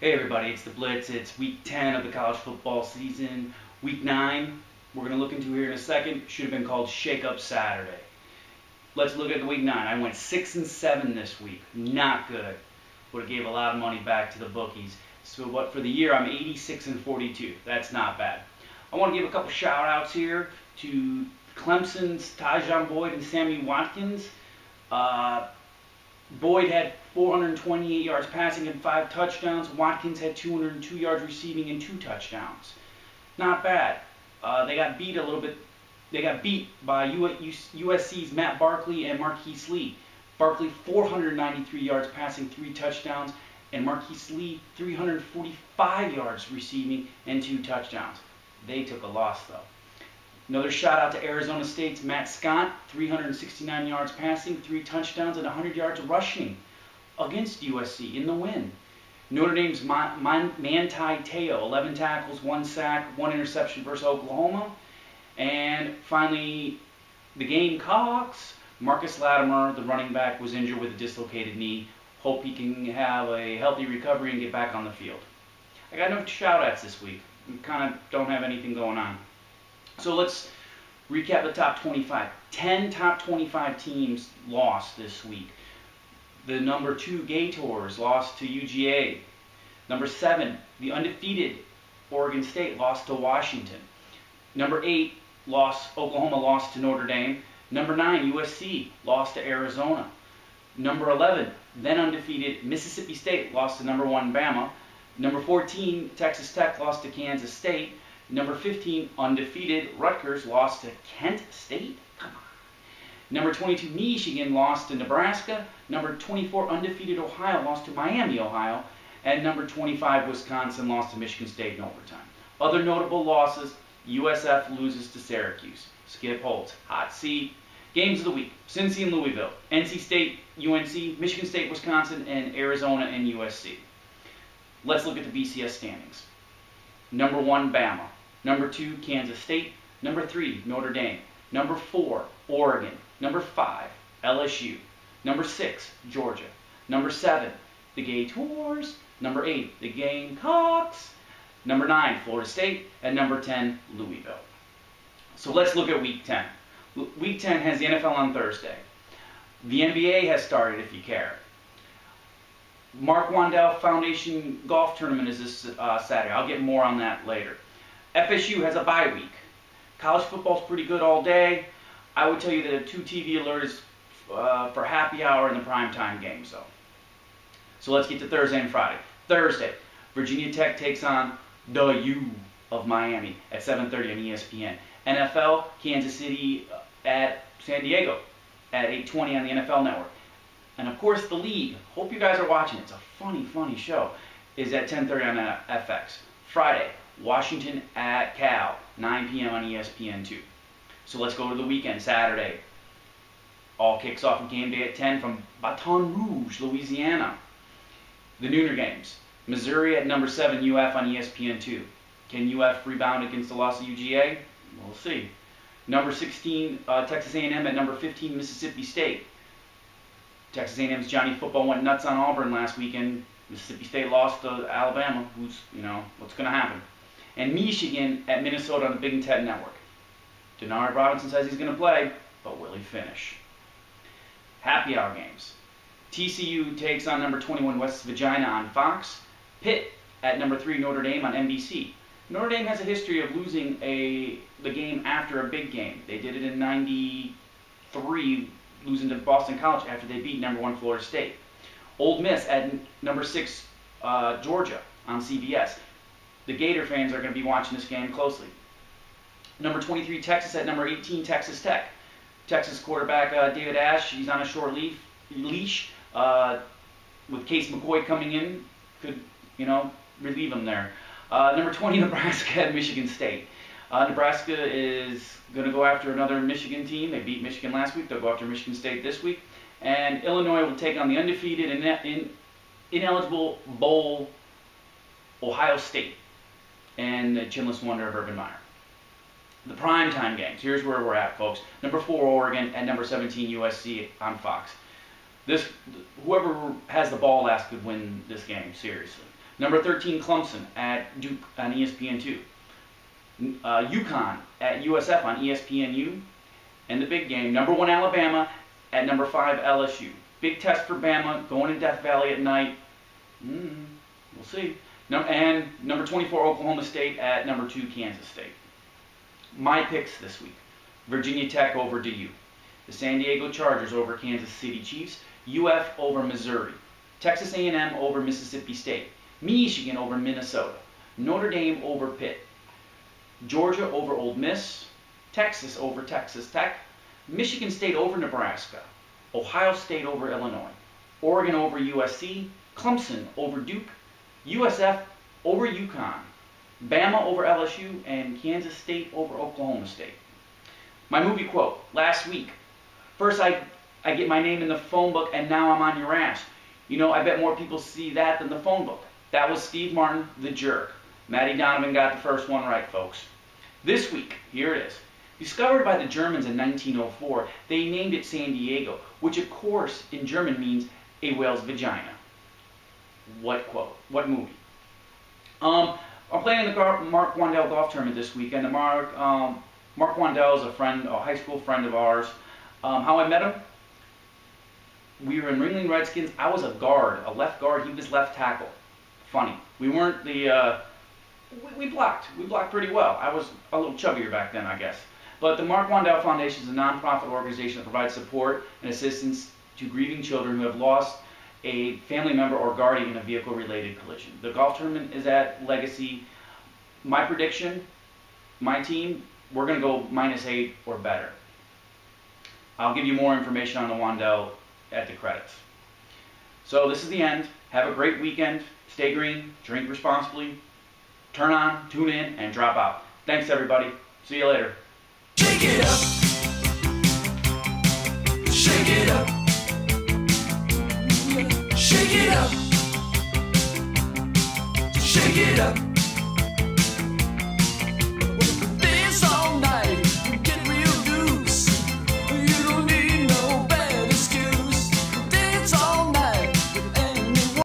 Hey everybody, it's the Blitz. It's week 10 of the college football season. Week 9, we're going to look into here in a second. Should have been called Shake Up Saturday. Let's look at the week 9. I went 6-7 this week. Not good. Would have gave a lot of money back to the bookies. So what for the year, I'm 86-42. That's not bad. I want to give a couple shout outs here to Clemson's Tyjon Boyd and Sammy Watkins. Boyd had 428 yards passing and 5 touchdowns. Watkins had 202 yards receiving and 2 touchdowns. Not bad. They got beat a little bit. They got beat by USC's Matt Barkley and Marquise Lee. Barkley 493 yards passing, 3 touchdowns, and Marquise Lee 345 yards receiving and 2 touchdowns. They took a loss though. Another shout out to Arizona State's Matt Scott, 369 yards passing, 3 touchdowns, and 100 yards rushing against USC in the win. Notre Dame's Manti Te'o, 11 tackles, 1 sack, 1 interception versus Oklahoma. And finally, the Gamecocks, Marcus Latimer, the running back, was injured with a dislocated knee. Hope he can have a healthy recovery and get back on the field. I got no shout outs this week. We kind of don't have anything going on. So let's recap the top 25. 10 top 25 teams lost this week. The number 2 Gators lost to UGA. Number 7, the undefeated Oregon State lost to Washington. Number 8, Oklahoma lost to Notre Dame. Number 9, USC lost to Arizona. Number 11, then undefeated Mississippi State lost to number 1 Bama. Number 14, Texas Tech lost to Kansas State. Number 15, undefeated Rutgers lost to Kent State. Come on. Number 22, Michigan lost to Nebraska. Number 24, undefeated Ohio lost to Miami, Ohio. And number 25, Wisconsin lost to Michigan State in overtime. Other notable losses, USF loses to Syracuse. Skip Holtz, hot seat. Games of the week, Cincy and Louisville. NC State, UNC, Michigan State, Wisconsin, and Arizona and USC. Let's look at the BCS standings. Number 1, Bama. Number 2, Kansas State. Number 3, Notre Dame. Number 4, Oregon. Number 5, LSU. Number 6, Georgia. Number 7, the Gators. Number 8, the Gamecocks. Number 9, Florida State. And number 10, Louisville. So let's look at Week 10. Week 10 has the NFL on Thursday. The NBA has started, if you care. Mark Wandell Foundation Golf Tournament is this Saturday. I'll get more on that later. FSU has a bye week. College football's pretty good all day. I would tell you that a 2 TV alert is for happy hour in the primetime games, though. So let's get to Thursday and Friday. Thursday, Virginia Tech takes on the U of Miami at 7:30 on ESPN. NFL, Kansas City at San Diego at 8:20 on the NFL Network. And of course, the league, hope you guys are watching, it's a funny show, is at 10:30 on FX. Friday, Washington at Cal, 9 p.m. on ESPN2. So let's go to the weekend, Saturday. All kicks off with game day at 10 from Baton Rouge, Louisiana. The Nooner games, Missouri at number 7, UF on ESPN2. Can UF rebound against the loss of UGA? We'll see. Number 16, Texas A&M at number 15, Mississippi State. Texas A&M's Johnny Football went nuts on Auburn last weekend. Mississippi State lost to Alabama. What's going to happen? And Michigan at Minnesota on the Big Ten Network. Denard Robinson says he's going to play, but will he finish? Happy hour games. TCU takes on number 21 West Virginia on Fox. Pitt at number 3 Notre Dame on NBC. Notre Dame has a history of losing the game after a big game. They did it in '93. Losing to Boston College after they beat number 1 Florida State. Ole Miss at number 6 Georgia on CBS. The Gator fans are going to be watching this game closely. Number 23 Texas at number 18 Texas Tech. Texas quarterback David Ash, he's on a short leash. With Case McCoy coming in, could relieve him there. Number 20 Nebraska at Michigan State. Nebraska is going to go after another Michigan team. They beat Michigan last week. They'll go after Michigan State this week. And Illinois will take on the undefeated and ineligible bowl Ohio State and the chinless wonder of Urban Meyer. The primetime games. Here's where we're at, folks. Number 4, Oregon, and number 17, USC on Fox. Whoever has the ball last could win this game, seriously. Number 13, Clemson at Duke on ESPN2. UConn at USF on ESPNU. And the big game, number 1, Alabama at number 5, LSU. Big test for Bama, going to Death Valley at night. We'll see. And number 24, Oklahoma State at number 2, Kansas State. My picks this week: Virginia Tech over DU. The San Diego Chargers over Kansas City Chiefs. UF over Missouri. Texas A&M over Mississippi State. Michigan over Minnesota. Notre Dame over Pitt. Georgia over Ole Miss. Texas over Texas Tech. Michigan State over Nebraska. Ohio State over Illinois. Oregon over USC. Clemson over Duke. USF over UConn. Bama over LSU. And Kansas State over Oklahoma State. My movie quote: last week, first I get my name in the phone book and now I'm on your ass. You know, I bet more people see that than the phone book. That was Steve Martin, the jerk. Matty Donovan got the first one right, folks. This week, here it is. Discovered by the Germans in 1904, they named it San Diego, which of course in German means a whale's vagina. What quote? What movie? I'm playing in the Mark Wandell golf tournament this weekend. Mark Wandell is a high school friend of ours. How I met him? We were in Ringling Redskins. I was a guard, a left guard. He was left tackle. Funny. We weren't the... we blocked. We blocked pretty well. I was a little chubbier back then, I guess. But the Mark Wandell Foundation is a nonprofit organization that provides support and assistance to grieving children who have lost a family member or guardian in a vehicle-related collision. The golf tournament is at Legacy. My prediction, my team, we're going to go -8 or better. I'll give you more information on the Wandell at the credits. So this is the end. Have a great weekend. Stay green. Drink responsibly. Turn on, tune in, and drop out. Thanks, everybody. See you later. Shake it up. Shake it up. Shake it up. Shake it up.